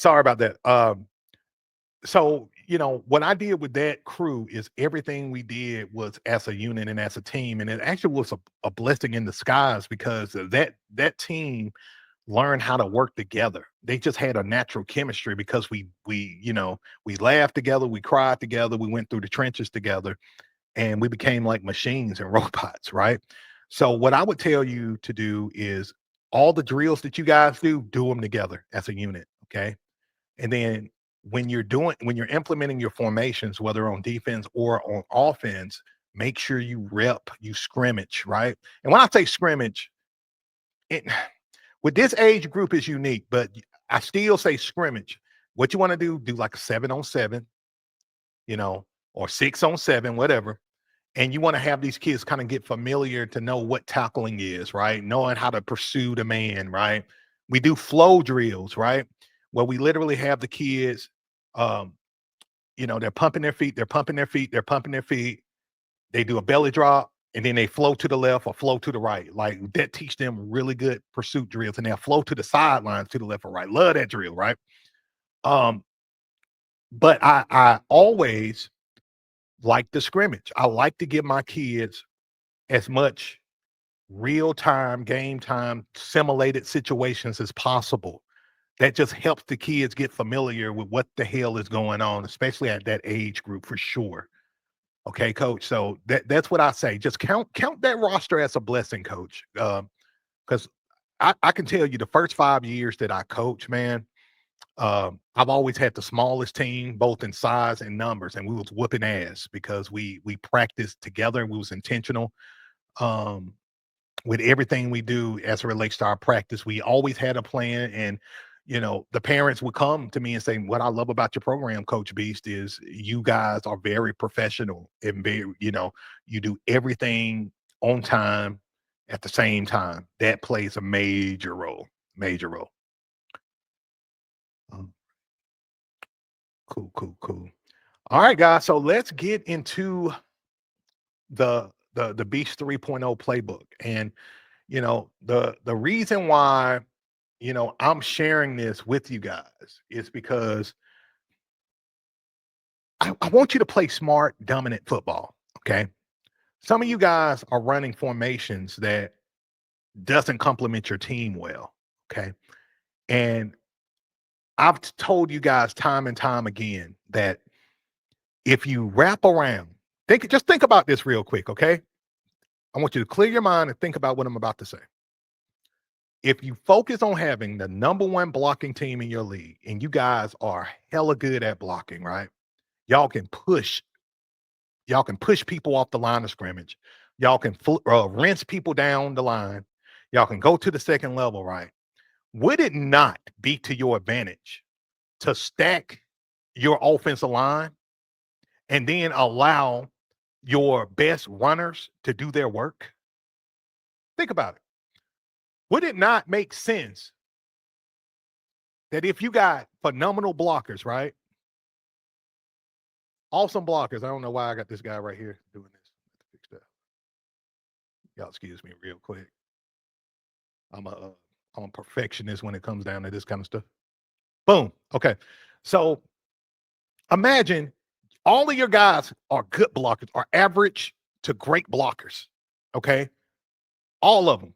Sorry about that. So what I did with that crew is everything we did was as a unit and as a team, and it actually was a blessing in disguise because that team learned how to work together. They just had a natural chemistry because we laughed together, we cried together, we went through the trenches together, and we became like machines and robots, right? So what I would tell you to do is all the drills that you guys do them together as a unit, okay? And then when you're implementing your formations, whether on defense or on offense, make sure you scrimmage, right? And when I say scrimmage, it with this age group is unique, but I still say scrimmage. What you want to do like a 7-on-7, or 6-on-7, whatever. And you want to have these kids kind of get familiar to know what tackling is, right? Knowing how to pursue the man, right? We do flow drills, right? Where we literally have the kids, um, they're pumping their feet, they're pumping their feet, they're pumping their feet. They do a belly drop and then they flow to the left or flow to the right. Like that teach them really good pursuit drills and they'll flow to the sidelines to the left or right. Love that drill, right? Um, but I always like the scrimmage. I like to give my kids as much real time, game time, simulated situations as possible. That just helps the kids get familiar with what the hell is going on, especially at that age group for sure. Okay, coach. So that's what I say. Just count that roster as a blessing, coach. Because I can tell you the first 5 years that I coach, man, I've always had the smallest team, both in size and numbers, and we was whooping ass because we practiced together. We was intentional. Um, with everything we do as it relates to our practice. We always had a plan. And, the parents would come to me and say, what I love about your program, Coach Beast, is you guys are very professional and very, you do everything on time at the same time. That plays a major role, major role. Um, cool, cool, cool. All right, guys. So let's get into the Beast 3.0 playbook. And the reason why I'm sharing this with you guys is because I want you to play smart, dominant football. Okay. Some of you guys are running formations that doesn't complement your team well. Okay. And I've told you guys time and time again that if you wrap around, think about this real quick. Okay. I want you to clear your mind and think about what I'm about to say. If you focus on having the number one blocking team in your league and you guys are hella good at blocking, right? Y'all can push, y'all can push people off the line of scrimmage. Y'all can rinse people down the line. Y'all can go to the second level, right? Would it not be to your advantage to stack your offensive line and then allow your best runners to do their work? Think about it. Would it not make sense that if you got phenomenal blockers, right? Awesome blockers. I don't know why I got this guy right here doing this. Fix that. Y'all excuse me real quick. I'm a uh, I'm a perfectionist when it comes down to this kind of stuff. Boom. Okay. So imagine all of your guys are good blockers, are average to great blockers. Okay. All of them.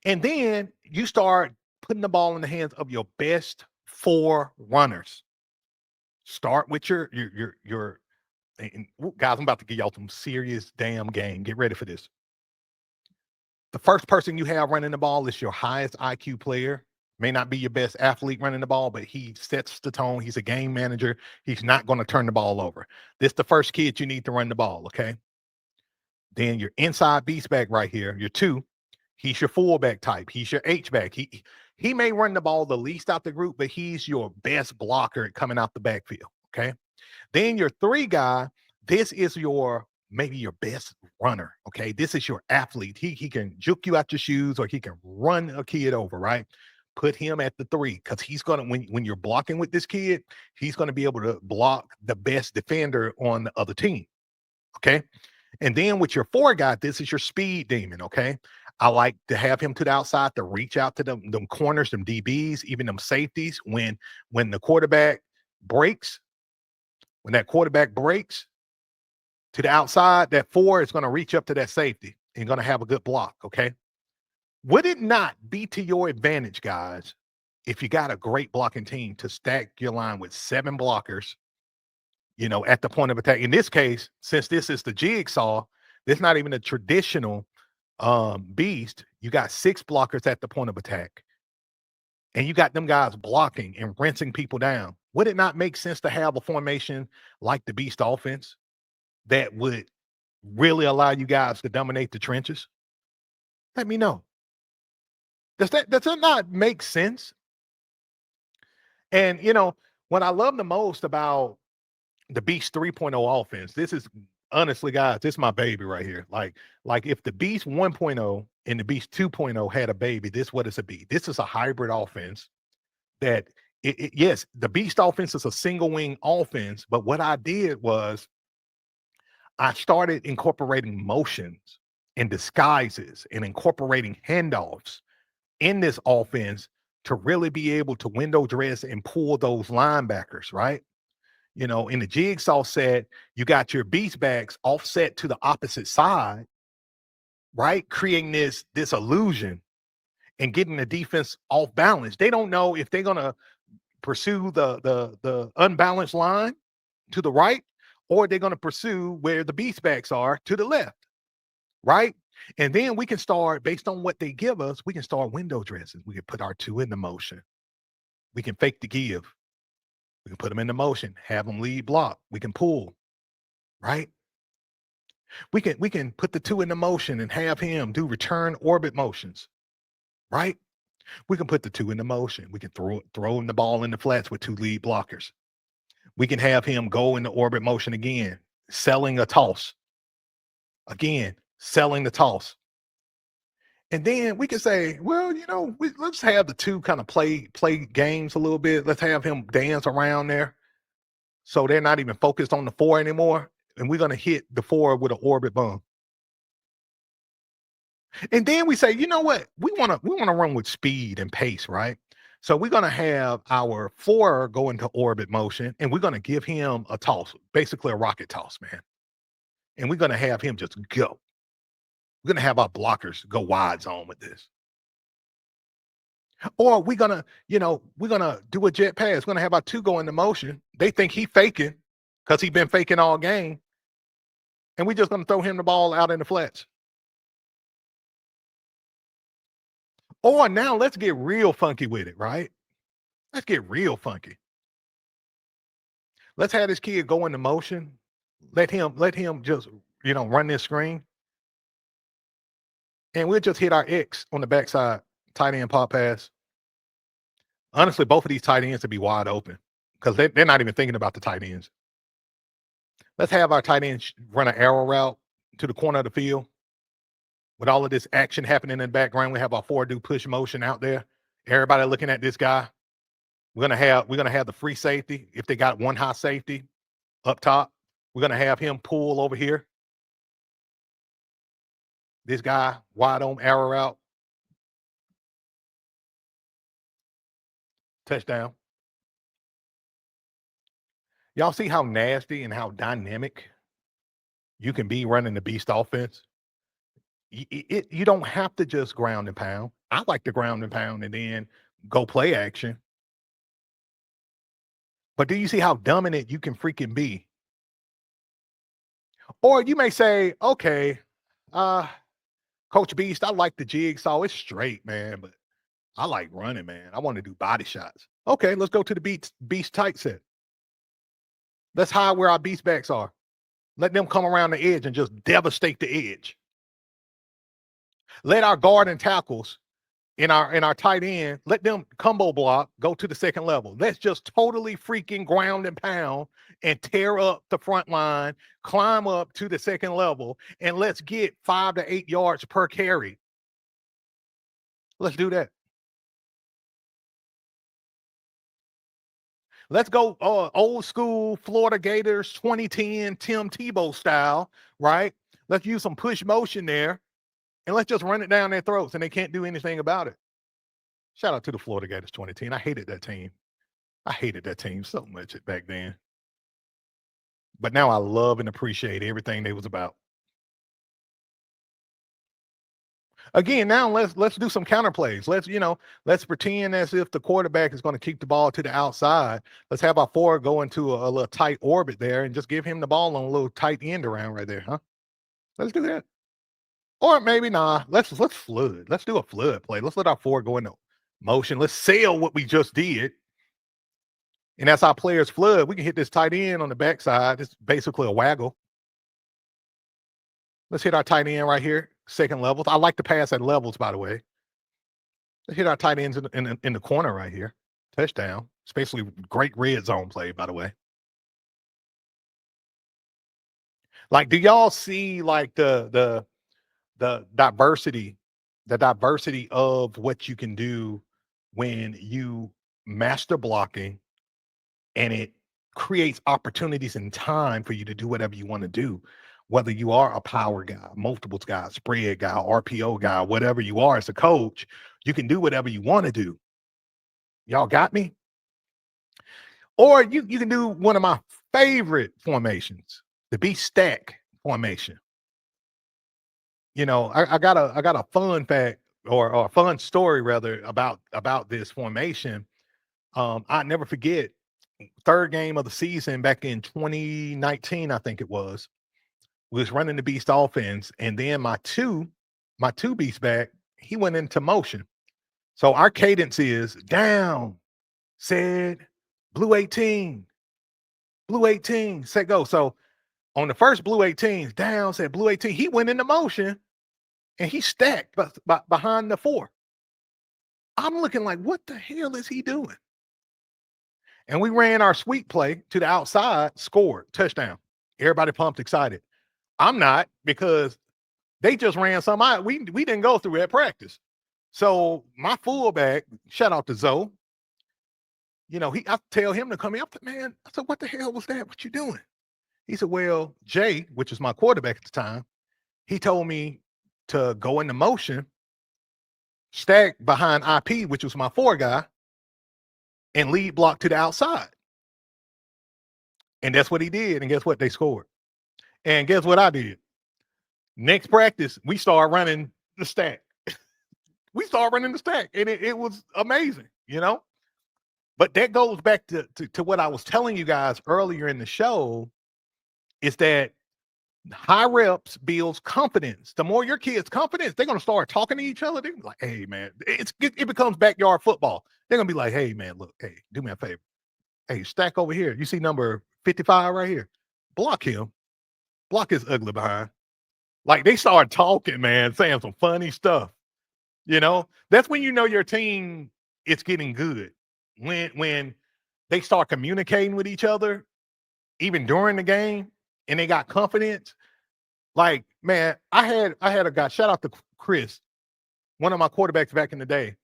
And then you start putting the ball in the hands of your best four runners. Start with your and guys, I'm about to give y'all some serious damn game. Get ready for this. The first person you have running the ball is your highest IQ player. May not be your best athlete running the ball, but he sets the tone. He's a game manager. He's not going to turn the ball over. This is the first kid you need to run the ball, okay? Then your inside beast back right here, your two. He's your fullback type. He's your H back. He may run the ball the least out the group, but he's your best blocker coming out the backfield. Okay. Then your three guy, this is your maybe your best runner. Okay. This is your athlete. He can juke you out your shoes or he can run a kid over, right? Put him at the three because he's gonna when you're blocking with this kid, he's gonna be able to block the best defender on the other team. Okay. And then with your four guy, this is your speed demon. Okay. I like to have him to the outside to reach out to them corners, them DBs, even them safeties. When the quarterback breaks, when that quarterback breaks to the outside, that 4 is going to reach up to that safety and going to have a good block. Okay. Would it not be to your advantage, guys, if you got a great blocking team to stack your line with 7 blockers, at the point of attack? In this case, since this is the jigsaw, it's not even a traditional beast. You got 6 blockers at the point of attack, and you got them guys blocking and rinsing people down. Would it not make sense to have a formation like the beast offense that would really allow you guys to dominate the trenches? Let me know. Does that not make sense? And what I love the most about the Beast 3.0 offense, this is honestly, guys, this is my baby right here. Like if the Beast 1.0 and the Beast 2.0 had a baby, this what it's a be. This is a hybrid offense that yes, the Beast offense is a single wing offense, but what I did was I started incorporating motions and disguises and incorporating handoffs in this offense to really be able to window dress and pull those linebackers, right? In the jigsaw set, you got your beast backs offset to the opposite side, right? Creating this illusion and getting the defense off balance. They don't know if they're gonna pursue the unbalanced line to the right, or they're gonna pursue where the beast backs are to the left, right? And then we can start based on what they give us. We can start window dressing. We can put our 2 into motion. We can fake the give. We can put them into motion, have them lead block. We can pull, right? We can put the 2 into motion and have him do return orbit motions, right? We can put the 2 into motion. We can throw him the ball in the flats with 2 lead blockers. We can have him go into orbit motion again, selling a toss. Again, selling the toss. And then we can say, well, let's have the 2 kind of play games a little bit. Let's have him dance around there. So they're not even focused on the 4 anymore. And we're going to hit the 4 with an orbit bomb. And then we say, you know what? We want to run with speed and pace, right? So we're going to have our 4 go into orbit motion, and we're going to give him a toss, basically a rocket toss, man. And we're going to have him just go. We're going to have our blockers go wide zone with this. Or we're gonna do a jet pass. We're gonna have our 2 go into motion. They think he faking because he been faking all game, and we just gonna throw him the ball out in the flats. Or now let's get real funky with it, right? Let's get real funky. Let's have this kid go into motion. Let him just run this screen, and we'll just hit our X on the backside, tight end pop pass. Honestly, both of these tight ends to be wide open because they're not even thinking about the tight ends. Let's have our tight ends run an arrow route to the corner of the field. With all of this action happening in the background, we have our 4 do push motion out there. Everybody looking at this guy. We're gonna have the free safety. If they got 1 high safety up top, we're gonna have him pull over here. This guy wide on arrow route. Touchdown. Y'all see how nasty and how dynamic you can be running the beast offense? You don't have to just ground and pound. I like to ground and pound and then go play action. But do you see how dominant you can freaking be? Or you may say, okay, uh, Coach Beast, I like the jigsaw. It's straight, man, but I like running, man. I want to do body shots. Okay, let's go to the beast tight set. Let's hide where our beast backs are. Let them come around the edge and just devastate the edge. Let our guard and tackles in our tight end, let them combo block, go to the second level. Let's just totally freaking ground and pound and tear up the front line, climb up to the second level, and let's get 5 to 8 yards per carry. Let's do that. Let's go old school Florida Gators 2010 Tim Tebow style, right? Let's use some push motion there. and let's just run it down their throats, and they can't do anything about it. Shout out to the Florida Gators 2010. I hated that team. I hated that team so much back then. But now I love and appreciate everything they was about. Again, now let's do some counter plays. Let's pretend as if the quarterback is going to keep the ball to the outside. Let's have our forward go into a little tight orbit there and just give him the ball on a little tight end around right there, huh? Let's do that. Or maybe let's flood. Let's do a flood play. Let's let our forward go into motion. Let's sail what we just did. And as our players flood, we can hit this tight end on the backside. It's basically a waggle. Let's hit our tight end right here, second levels. I like to pass at levels, by the way. Let's hit our tight ends in the corner right here. Touchdown. Especially great red zone play, by the way. Like, do y'all see like the diversity of what you can do when you master blocking, and it creates opportunities and time for you to do whatever you want to do, whether you are a power guy, multiples guy, spread guy, RPO guy, whatever you are as a coach, you can do whatever you want to do. Y'all got me? Or you can do one of my favorite formations, the Beast stack formation. I got a fun fact or a fun story rather about this formation. I never forget, third game of the season back in 2019, I think it was running the Beast offense, and then my two Beast back, he went into motion. So our cadence is down, said, blue 18, set go. So on the first blue 18, down, said blue 18, he went into motion and he stacked behind the 4. I'm looking like, what the hell is he doing? And we ran our sweep play to the outside, scored, touchdown. Everybody pumped, excited. I'm not, because they just ran some out. We didn't go through at practice. So my fullback, shout out to Zoe, I tell him to come in. Man, I said, what the hell was that? What you doing? He said, well, Jay, which is my quarterback at the time, he told me to go into motion, stack behind IP, which was my 4 guy, and lead block to the outside. And that's what he did. And guess what? They scored. And guess what I did? Next practice, we started running the stack. And it was amazing, But that goes back to what I was telling you guys earlier in the show, is that high reps builds confidence. The more your kids' confidence, they're going to start talking to each other. They're like, hey, man, it becomes backyard football. They're going to be like, hey, man, look, hey, do me a favor. Hey, stack over here. You see number 55 right here? Block him. Block his ugly behind. Like, they start talking, man, saying some funny stuff. That's when your team is getting good. When they start communicating with each other, even during the game, and they got confidence. Like, man, I had a guy, shout out to Chris, one of my quarterbacks back in the day.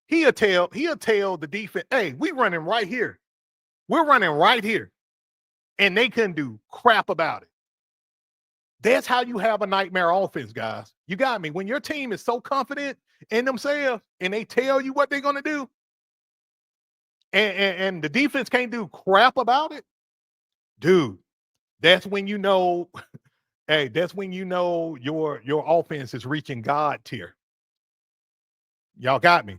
He'll tell the defense, hey, we running right here. We're running right here. And they couldn't do crap about it. That's how you have a nightmare offense, guys. You got me. When your team is so confident in themselves and they tell you what they're going to do, and the defense can't do crap about it, dude, that's when hey, that's when your offense is reaching God tier. Y'all got me.